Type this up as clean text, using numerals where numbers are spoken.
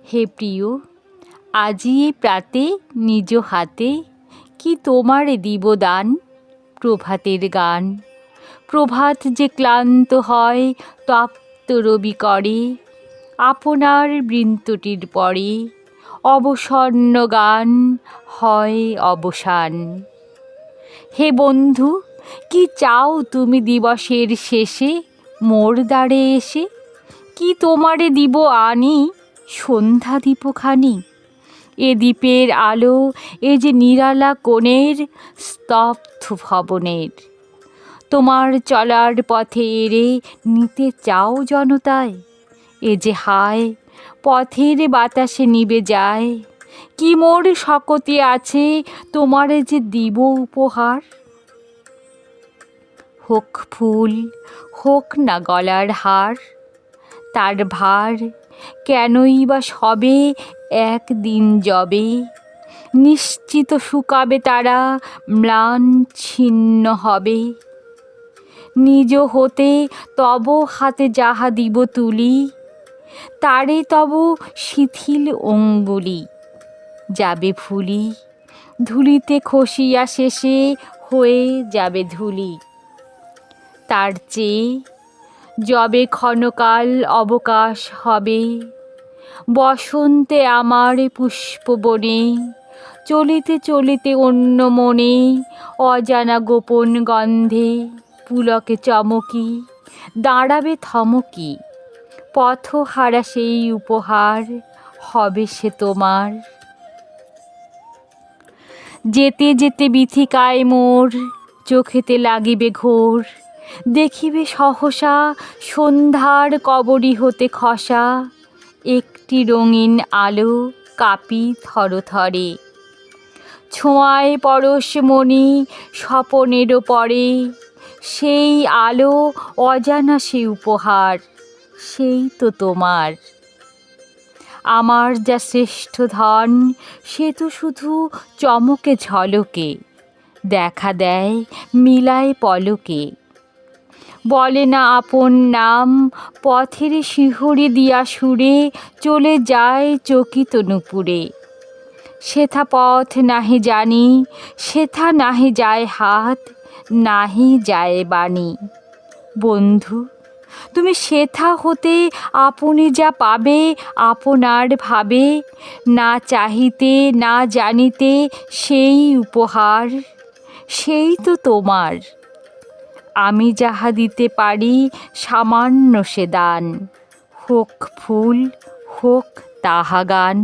হে প্রিয়, আজি এ প্রাতে নিজ হাতে কি তোমারে দিব দান। প্রভাতের গান, প্রভাত যে ক্লান্ত হয় তপ্ত রবি করে, আপনার বৃন্তটির পরে অবসন্ন গান হয় অবসান। হে বন্ধু, কি চাও তুমি দিবসের শেষে মোর দ্বারে এসে, কি তোমারে দিব আনি সন্ধ্যা দীপখানি। এ দ্বীপের আলো, এ যে নিরালা কোণের স্তব্ধ ভবনের। তোমার চলার পথে এরে নিতে চাও জনতায়, এ যে হায় পথের বাতাসে নিবে যায়। কি মোর শকতি আছে তোমারে যে দিব উপহার। হোক ফুল, হোক না গলার হার, তার ভার কেনই বা সবে একদিন যবে। নিশ্চিত শুকাবে তারা, ম্লান ছিন্ন হবে। নিজ হতে তব হাতে যাহা দিব তুলি, তারে তব শিথিল অঙ্গুলি যাবে ভুলি। ধুলিতে খসিয়া শেষে হয়ে যাবে ধুলি। তার চেয়ে যবে ক্ষণকাল অবকাশ হবে, বসন্তে আমার পুষ্পবনে চলিতে চলিতে অন্য মনে অজানা গোপন গন্ধে পুলকে চমকি দাঁড়াবে থমকি। পথহারা সেই উপহার হবে সে তোমার। যেতে যেতে বিথিকায় মোর চোখেতে লাগিবে ঘোর, দেখিবে সহসা সন্ধ্যার কবরী হতে খসা একটি রঙিন আলো কাঁপি থরথরে। ছোঁয়ায় পরশমণি স্বপনেরও পরে, সেই আলো অজানা সে উপহার, সেই তো তোমার। আমার যা শ্রেষ্ঠ ধন সে তো শুধু চমকে ঝলকে দেখা দেয় মিলায় পলকে। বলে না আপন নাম, পথের শিহরি দিয়া সুরে চলে যায় চকিত নূপুরে। সেথা পথ নাহি জানি, সেথা নাহি যায় হাত, নাহি যায় বাণী। বন্ধু, তুমি সেথা হতে আপনি যা পাবে আপনার ভাবে, না চাহিতে না জানিতে সেই উপহার, সেই তো তোমার। আমি যাহা দিতে পারি সামান্য সে দান, হোক ফুল হোক তাহা গান।